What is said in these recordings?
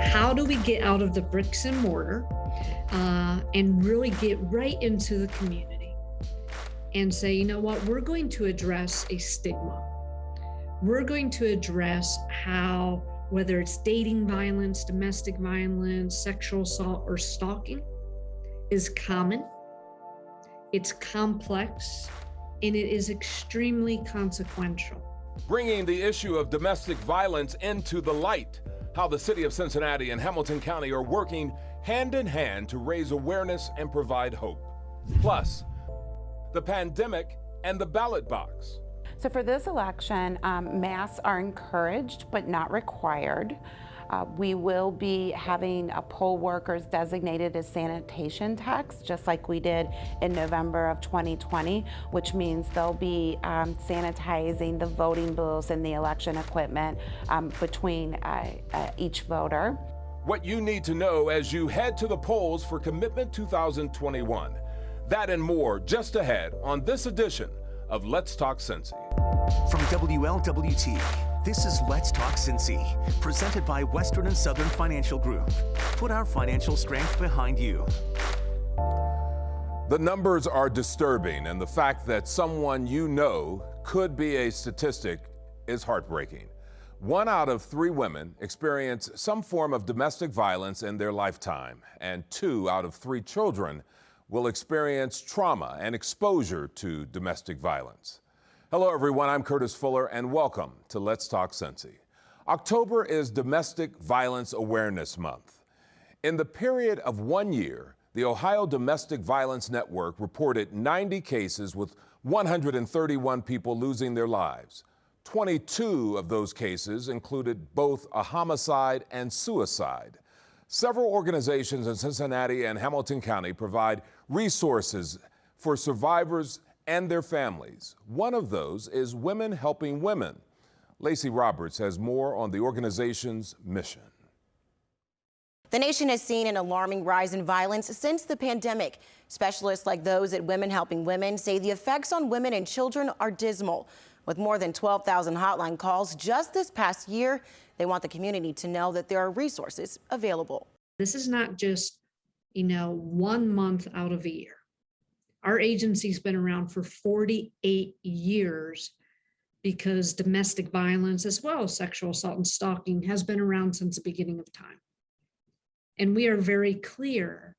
How do we get out of the bricks and mortar and really get right into the community and say, you know what, we're going to address a stigma. We're going to address how, whether it's dating violence, domestic violence, sexual assault, or stalking, is common, it's complex, and it is extremely consequential. Bringing the issue of domestic violence into the light, how the city of Cincinnati and Hamilton County are working hand in hand to raise awareness and provide hope. Plus, the pandemic and the ballot box. So for this election, masks are encouraged but not required. We will be having poll workers designated as sanitation techs, just like we did in November of 2020, which means they'll be sanitizing the voting booths and the election equipment between each voter. What you need to know as you head to the polls for Commitment 2021. That and more just ahead on this edition of Let's Talk Cincy. From WLWT, this is Let's Talk Cincy, presented by Western and Southern Financial Group. Put our financial strength behind you. The numbers are disturbing, and the fact that someone you know could be a statistic is heartbreaking. 1 out of 3 women experience some form of domestic violence in their lifetime, and 2 out of 3 children will experience trauma and exposure to domestic violence. Hello, everyone. I'm Curtis Fuller, and welcome to Let's Talk Cincy. October is Domestic Violence Awareness Month. In the period of 1 year, the Ohio Domestic Violence Network reported 90 cases with 131 people losing their lives. 22 of those cases included both a homicide and suicide. Several organizations in Cincinnati and Hamilton County provide resources for survivors and their families. One of those is Women Helping Women. Lacey Roberts has more on the organization's mission. The nation has seen an alarming rise in violence since the pandemic. Specialists like those at Women Helping Women say the effects on women and children are dismal. With more than 12,000 hotline calls just this past year, they want the community to know that there are resources available. This is not just, 1 month out of a year. Our agency's been around for 48 years because domestic violence, as well as sexual assault and stalking, has been around since the beginning of time. And we are very clear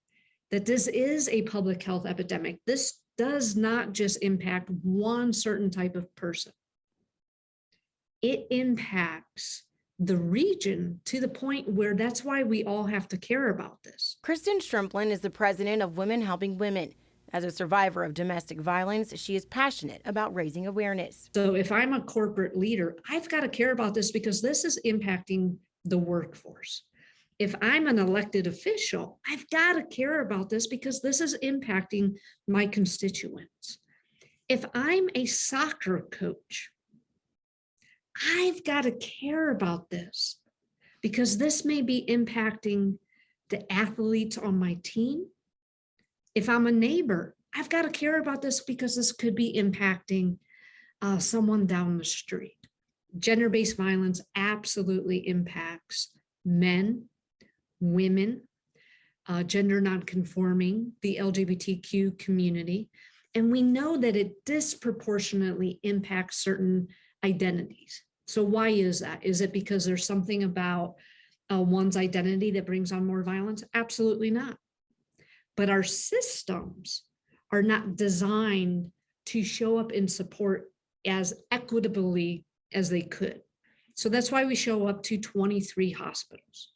that this is a public health epidemic. This does not just impact one certain type of person. It impacts the region to the point where that's why we all have to care about this. Kristen Strumplin is the president of Women Helping Women. As a survivor of domestic violence, she is passionate about raising awareness. So if I'm a corporate leader, I've got to care about this because this is impacting the workforce. If I'm an elected official, I've got to care about this because this is impacting my constituents. If I'm a soccer coach, I've got to care about this because this may be impacting the athletes on my team. If I'm a neighbor, I've got to care about this because this could be impacting someone down the street. Gender-based violence absolutely impacts men, women, gender nonconforming, the LGBTQ community. And we know that it disproportionately impacts certain identities. So why is that? Is it because there's something about one's identity that brings on more violence? Absolutely not. But our systems are not designed to show up and support as equitably as they could. So that's why we show up to 23 hospitals,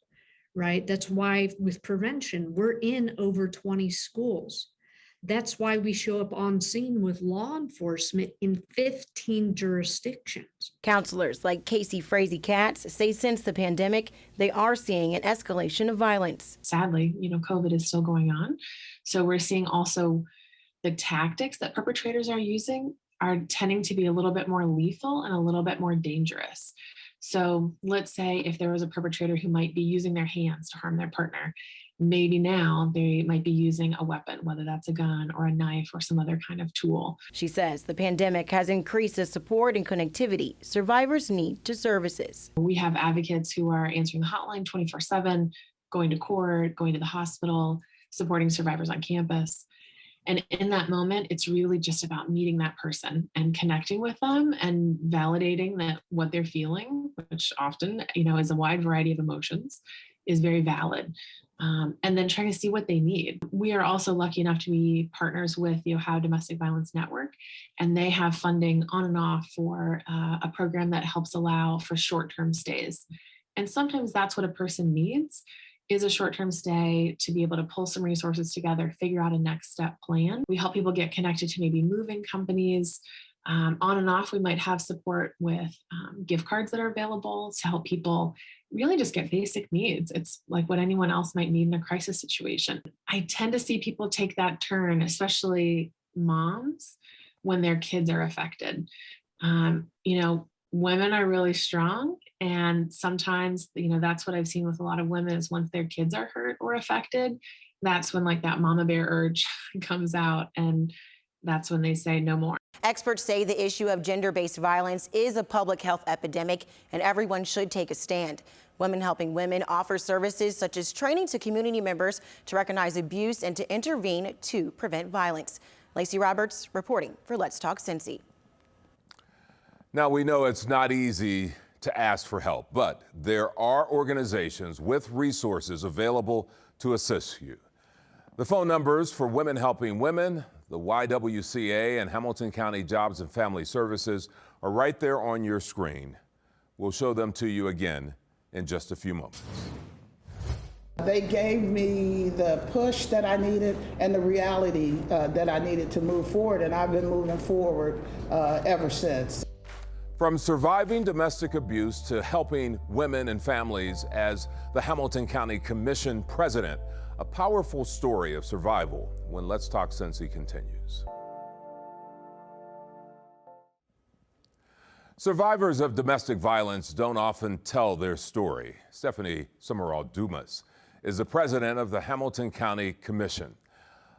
right? That's why with prevention, we're in over 20 schools. That's why we show up on scene with law enforcement in 15 jurisdictions. Counselors like Casey Frazee Katz say since the pandemic, they are seeing an escalation of violence. Sadly, COVID is still going on. So we're seeing also the tactics that perpetrators are using are tending to be a little bit more lethal and a little bit more dangerous. So let's say if there was a perpetrator who might be using their hands to harm their partner, maybe now they might be using a weapon, whether that's a gun or a knife or some other kind of tool. She says the pandemic has increased the support and connectivity survivors need to services. We have advocates who are answering the hotline 24/7, going to court, going to the hospital, supporting survivors on campus. And in that moment, it's really just about meeting that person and connecting with them and validating that what they're feeling, which often, is a wide variety of emotions, is very valid. And then trying to see what they need. We are also lucky enough to be partners with the Ohio Domestic Violence Network, and they have funding on and off for a program that helps allow for short-term stays. And sometimes that's what a person needs, is a short-term stay to be able to pull some resources together, figure out a next step plan. We help people get connected to maybe moving companies. On and off, we might have support with gift cards that are available to help people really just get basic needs. It's like what anyone else might need in a crisis situation. I tend to see people take that turn, especially moms, when their kids are affected. Women are really strong. And sometimes, that's what I've seen with a lot of women is once their kids are hurt or affected, that's when like that mama bear urge comes out, and that's when they say no more. Experts say the issue of gender-based violence is a public health epidemic and everyone should take a stand. Women Helping Women offers services such as training to community members to recognize abuse and to intervene to prevent violence. Lacey Roberts reporting for Let's Talk Cincy. Now, we know it's not easy to ask for help, but there are organizations with resources available to assist you. The phone numbers for Women Helping Women, the YWCA, and Hamilton County Jobs and Family Services are right there on your screen. We'll show them to you again in just a few moments. They gave me the push that I needed and the reality that I needed to move forward, and I've been moving forward ever since. From surviving domestic abuse to helping women and families as the Hamilton County Commission president, a powerful story of survival when Let's Talk Cincy continues. Survivors of domestic violence don't often tell their story. Stephanie Summerall-Dumas is the president of the Hamilton County Commission,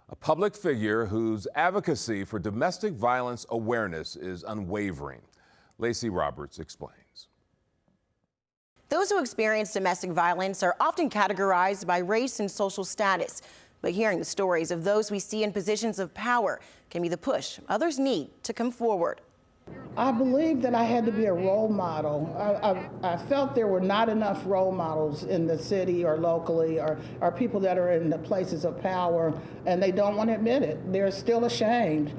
a public figure whose advocacy for domestic violence awareness is unwavering. Lacey Roberts explains. Those who experience domestic violence are often categorized by race and social status. But hearing the stories of those we see in positions of power can be the push others need to come forward. I believe that I had to be a role model. I felt there were not enough role models in the city or locally or people that are in the places of power, and they don't want to admit it. They're still ashamed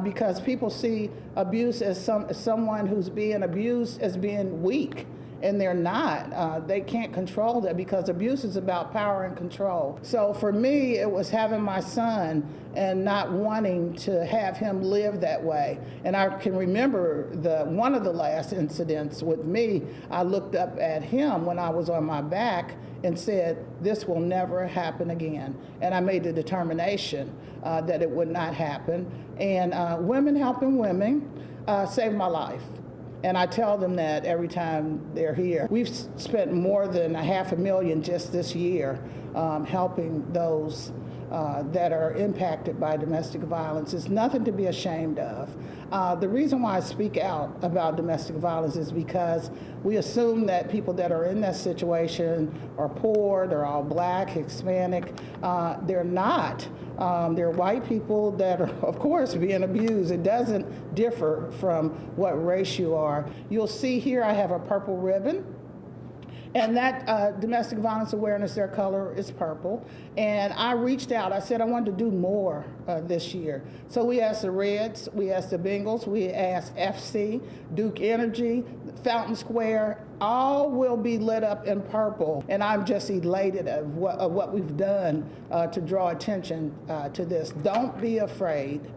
because people see abuse as someone who's being abused as being weak. And they're not. They can't control that because abuse is about power and control. So for me, it was having my son and not wanting to have him live that way. And I can remember one of the last incidents with me, I looked up at him when I was on my back and said, this will never happen again. And I made the determination that it would not happen. And Women Helping Women saved my life. And I tell them that every time they're here. We've spent more than $500,000 just this year helping those that are impacted by domestic violence. It's nothing to be ashamed of. The reason why I speak out about domestic violence is because we assume that people that are in that situation are poor, they're all Black, Hispanic. They're not. They're white people that are, of course, being abused. It doesn't differ from what race you are. You'll see here I have a purple ribbon. And that domestic violence awareness, their color is purple. And I reached out, I said I wanted to do more this year. So we asked the Reds, we asked the Bengals, we asked FC, Duke Energy, Fountain Square, all will be lit up in purple. And I'm just elated of what we've done to draw attention to this. Don't be afraid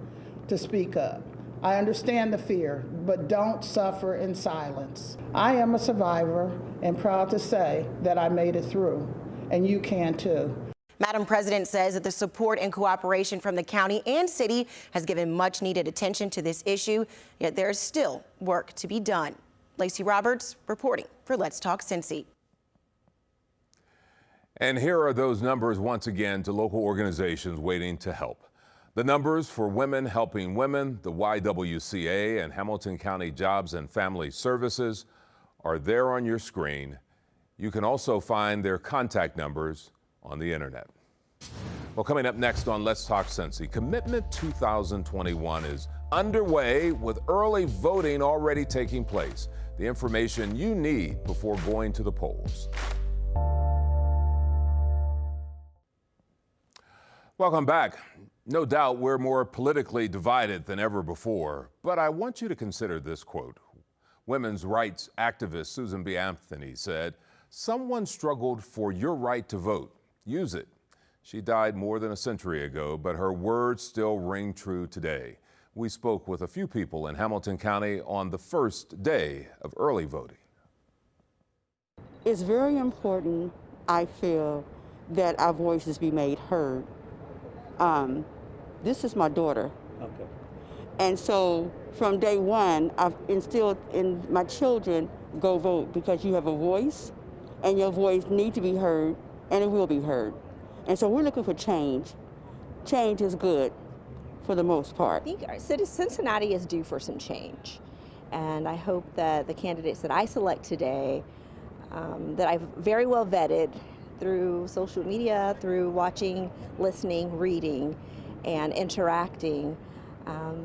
to speak up. I understand the fear, but don't suffer in silence. I am a survivor and proud to say that I made it through, and you can too. Madam President says that the support and cooperation from the county and city has given much needed attention to this issue, yet there is still work to be done. Lacey Roberts reporting for Let's Talk Cincy. And here are those numbers once again to local organizations waiting to help. The numbers for Women Helping Women, the YWCA, and Hamilton County Jobs and Family Services are there on your screen. You can also find their contact numbers on the internet. Well, coming up next on Let's Talk Cincy, Commitment 2021 is underway with early voting already taking place. The information you need before going to the polls. Welcome back. No doubt we're more politically divided than ever before, but I want you to consider this quote. Women's rights activist Susan B. Anthony said, "Someone struggled for your right to vote. Use it." She died more than a century ago, but her words still ring true today. We spoke with a few people in Hamilton County on the first day of early voting. It's very important, I feel, that our voices be made heard. This is my daughter. Okay. And so from day one, I've instilled in my children, go vote, because you have a voice and your voice needs to be heard and it will be heard. And so we're looking for change. Change is good for the most part. I think Cincinnati is due for some change. And I hope that the candidates that I select today, that I've very well vetted through social media, through watching, listening, reading, and interacting.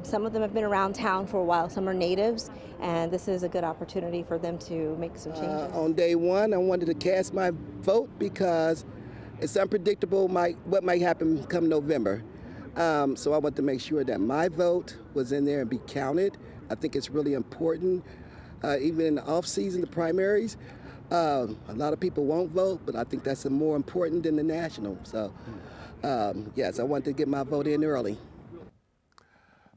Some of them have been around town for a while, some are natives, and this is a good opportunity for them to make some changes. On day one, I wanted to cast my vote because it's unpredictable what might happen come November. So I want to make sure that my vote was in there and be counted. I think it's really important. Even in the off season, the primaries, a lot of people won't vote, but I think that's more important than the national. So yes, I want to get my vote in early.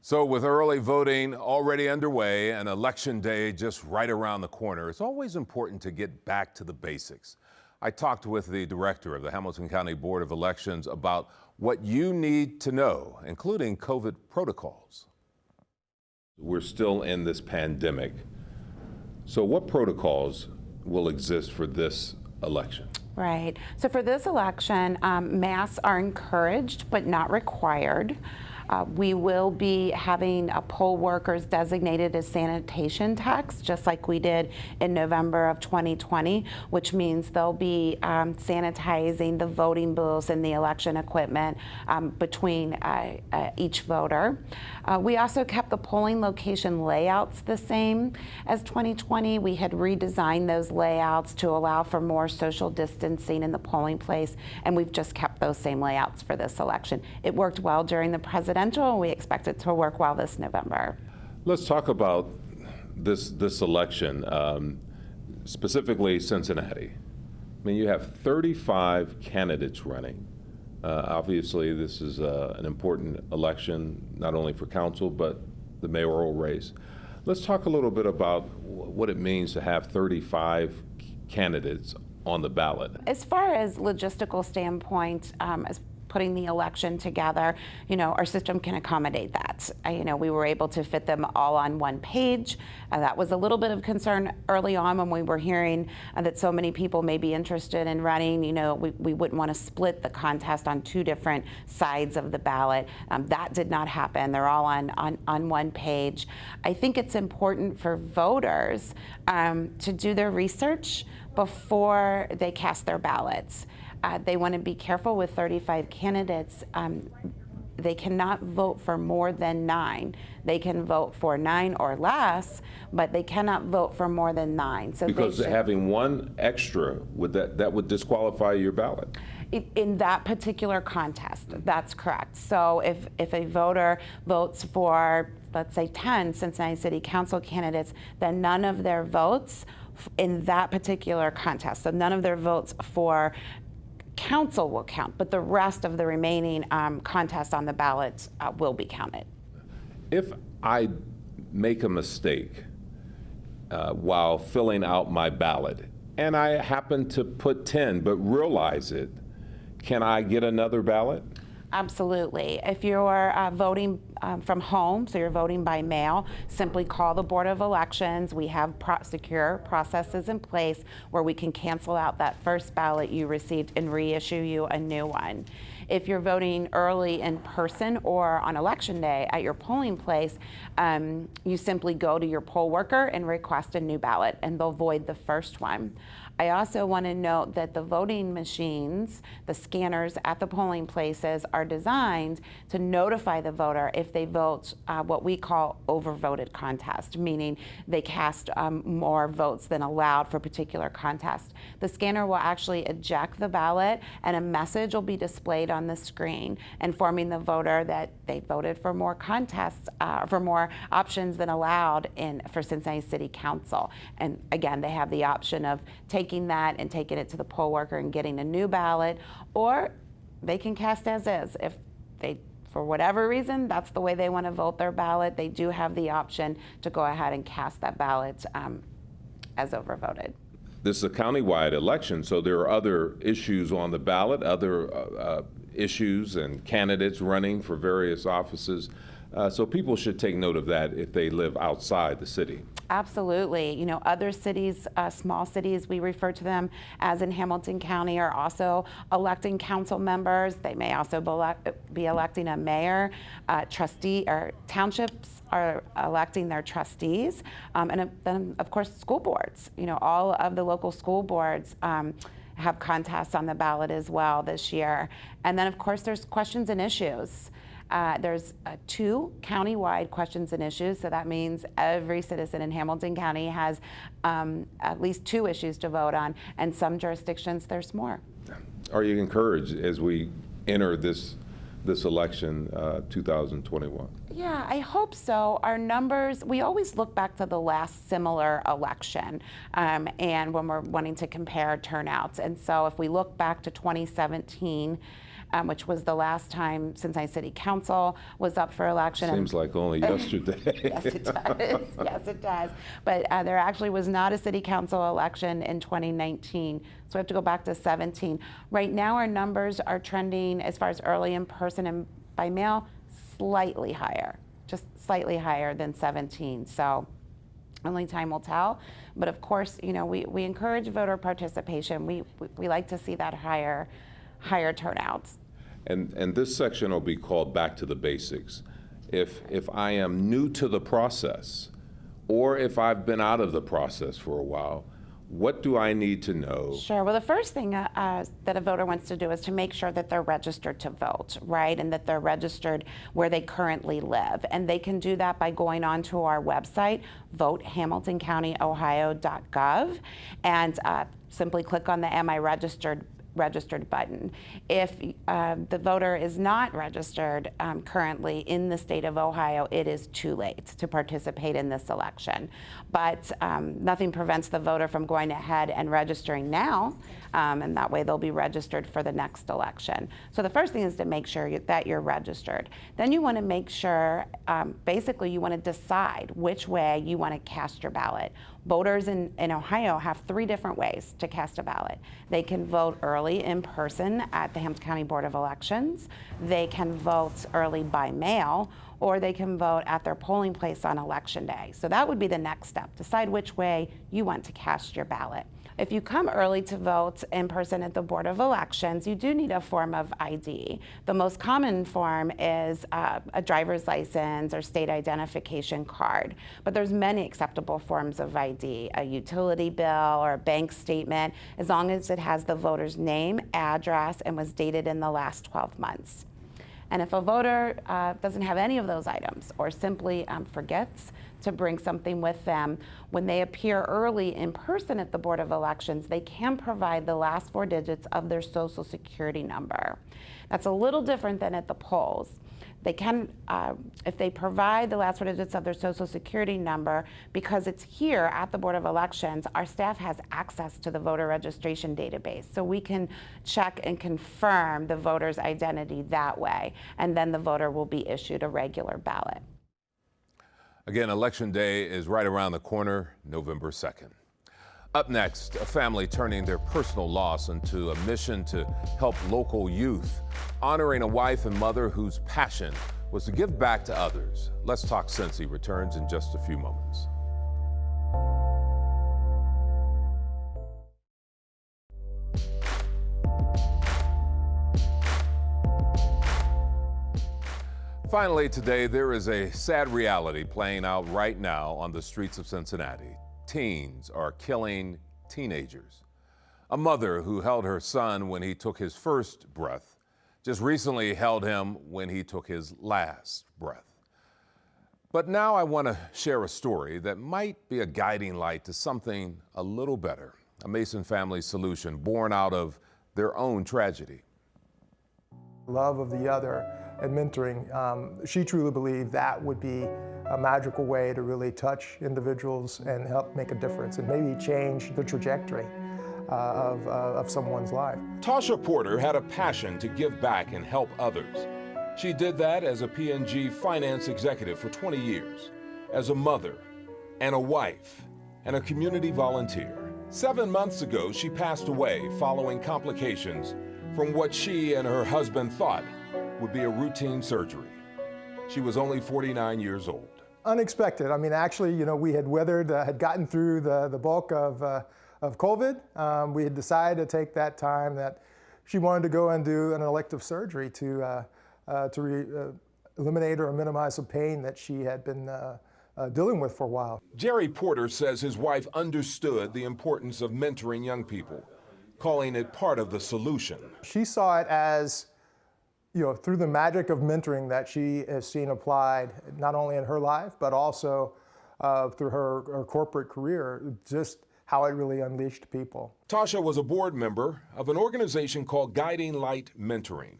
So with early voting already underway and election day just right around the corner, it's always important to get back to the basics. I talked with the director of the Hamilton County Board of Elections about what you need to know, including COVID protocols. We're still in this pandemic. So what protocols will exist for this election? Right. So for this election, masks are encouraged but not required. We will be having poll workers designated as sanitation techs, just like we did in November of 2020, which means they'll be sanitizing the voting booths and the election equipment between each voter. We also kept the polling location layouts the same as 2020. We had redesigned those layouts to allow for more social distancing in the polling place, and we've just kept those same layouts for this election. It worked well during the presidential, and we expect it to work well this November. Let's talk about this election, specifically Cincinnati. I mean, you have 35 candidates running. Obviously, this is an important election, not only for council, but the mayoral race. Let's talk a little bit about what it means to have 35 candidates on the ballot. As far as logistical standpoint, as putting the election together, our system can accommodate that. We were able to fit them all on one page. That was a little bit of concern early on when we were hearing that so many people may be interested in running. We wouldn't want to split the contest on two different sides of the ballot. That did not happen. They're all on one page. I think it's important for voters to do their research before they cast their ballots. They want to be careful with 35 candidates. They cannot vote for more than 9. They can vote for 9 or less, but they cannot vote for more than 9. So because having one extra, that would disqualify your ballot? In that particular contest, that's correct. So if a voter votes for, let's say, 10 Cincinnati City Council candidates, then none of their votes in that particular contest, so none of their votes for council will count, but the rest of the remaining contests on the ballot will be counted. If I make a mistake while filling out my ballot and I happen to put 10 but realize it, can I get another ballot? Absolutely. If you're voting from home, so you're voting by mail, simply call the Board of Elections. We have secure processes in place where we can cancel out that first ballot you received and reissue you a new one. If you're voting early in person or on election day at your polling place, you simply go to your poll worker and request a new ballot, and they'll void the first one. I also want to note that the voting machines, the scanners at the polling places, are designed to notify the voter if they vote what we call overvoted contest, meaning they cast more votes than allowed for a particular contest. The scanner will actually eject the ballot, and a message will be displayed on the screen informing the voter that they voted for more contests, for more options than allowed for Cincinnati City Council. And again, they have the option of taking that and taking it to the poll worker and getting a new ballot, or they can cast as is. If they, for whatever reason, that's the way they want to vote their ballot, they do have the option to go ahead and cast that ballot as overvoted. This is a countywide election, so there are other issues on the ballot, other issues and candidates running for various offices. So people should take note of that if they live outside the city. Absolutely. You know, other cities, small cities, we refer to them as in Hamilton County, are also electing council members. They may also be electing a mayor, trustee, or townships are electing their trustees. And then, of course, school boards. You know, all of the local school boards have contests on the ballot as well this year. And then, of course, there's questions and issues. There's 2 county-wide questions and issues, so that means every citizen in Hamilton County has at least 2 issues to vote on, and some jurisdictions there's more. Are you encouraged as we enter this election, 2021? Yeah, I hope so. Our numbers, we always look back to the last similar election and when we're wanting to compare turnouts. And so if we look back to 2017, which was the last time Cincinnati City Council was up for election. Seems like only yesterday. Yes, it does. Yes, it does. But there actually was not a City Council election in 2019. So we have to go back to 17. Right now, our numbers are trending, as far as early in person and by mail, slightly higher, just slightly higher than 17. So only time will tell. But of course, you know, we encourage voter participation. We like to see that higher turnouts. And this section will be called Back to the Basics. If I am new to the process, or if I've been out of the process for a while, what do I need to know? Sure. Well, the first thing that a voter wants to do is to make sure that they're registered to vote, right? And that they're registered where they currently live. And they can do that by going onto our website, votehamiltoncountyohio.gov, and simply click on the Am I Registered button. If the voter is not registered currently in the state of Ohio, it is too late to participate in this election. But nothing prevents the voter from going ahead and registering now, and that way they'll be registered for the next election. So the first thing is to make sure that you're registered. Then you want to make sure, basically you want to decide which way you want to cast your ballot. Voters in Ohio have 3 different ways to cast a ballot. They can vote early in person at the Hampton County Board of Elections. They can vote early by mail, or they can vote at their polling place on election day. So that would be the next step. Decide which way you want to cast your ballot. If you come early to vote in person at the Board of Elections, you do need a form of ID. The most common form is a driver's license or state identification card, but there's many acceptable forms of ID, a utility bill or a bank statement, as long as it has the voter's name, address, and was dated in the last 12 months. And if a voter doesn't have any of those items or simply forgets to bring something with them, when they appear early in person at the Board of Elections, they can provide the last 4 digits of their Social Security number. That's a little different than at the polls. They can, if they provide the last 4 digits of their Social Security number, because it's here at the Board of Elections, our staff has access to the voter registration database. So we can check and confirm the voter's identity that way, and then the voter will be issued a regular ballot. Again, Election Day is right around the corner, November 2nd. Up next, a family turning their personal loss into a mission to help local youth, honoring a wife and mother whose passion was to give back to others. Let's Talk Cincy returns in just a few moments. Finally today, there is a sad reality playing out right now on the streets of Cincinnati. Teens are killing teenagers. A mother who held her son when he took his first breath just recently held him when he took his last breath. But now I want to share a story that might be a guiding light to something a little better, a Mason family solution born out of their own tragedy. Love of the other and mentoring, she truly believed that would be a magical way to really touch individuals and help make a difference and maybe change the trajectory of someone's life. Tasha Porter had a passion to give back and help others. She did that as a P&G finance executive for 20 years, as a mother and a wife and a community volunteer. 7 months ago, she passed away following complications from what she and her husband thought would be a routine surgery. She was only 49 years old. Unexpected. I mean, actually, we had weathered, had gotten through the bulk of COVID. We had decided to take that time that she wanted to go and do an elective surgery to eliminate or minimize the pain that she had been dealing with for a while. Jerry Porter says his wife understood the importance of mentoring young people, calling it part of the solution. She saw it as, through the magic of mentoring that she has seen applied not only in her life, but also through her corporate career, just how it really unleashed people. Tasha was a board member of an organization called Guiding Light Mentoring,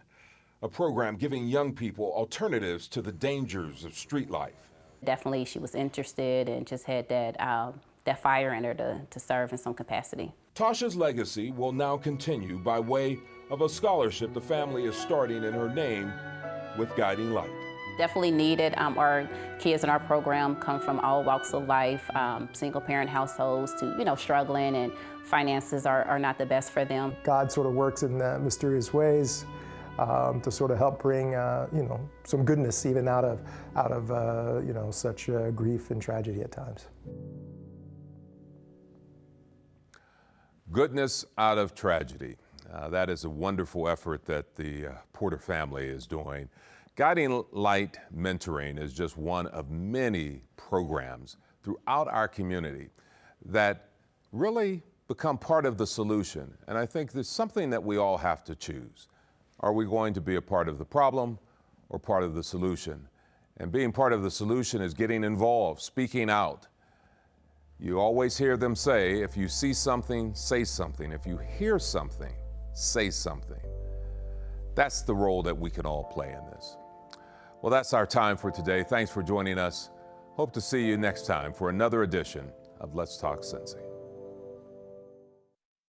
a program giving young people alternatives to the dangers of street life. Definitely she was interested and just had that fire in her to serve in some capacity. Tasha's legacy will now continue by way of a scholarship the family is starting in her name with Guiding Light. Definitely needed. Our kids in our program come from all walks of life, single parent households to, struggling, and finances are not the best for them. God sort of works in mysterious ways to sort of help bring, some goodness even out of such grief and tragedy at times. Goodness out of tragedy. That is a wonderful effort that the Porter family is doing. Guiding Light Mentoring is just one of many programs throughout our community that really become part of the solution. And I think there's something that we all have to choose. Are we going to be a part of the problem or part of the solution? And being part of the solution is getting involved, speaking out. You always hear them say, if you see something, say something. If you hear something, say something. That's the role that we can all play in this. Well, that's our time for today. Thanks for joining us. Hope to see you next time for another edition of Let's Talk Cincy.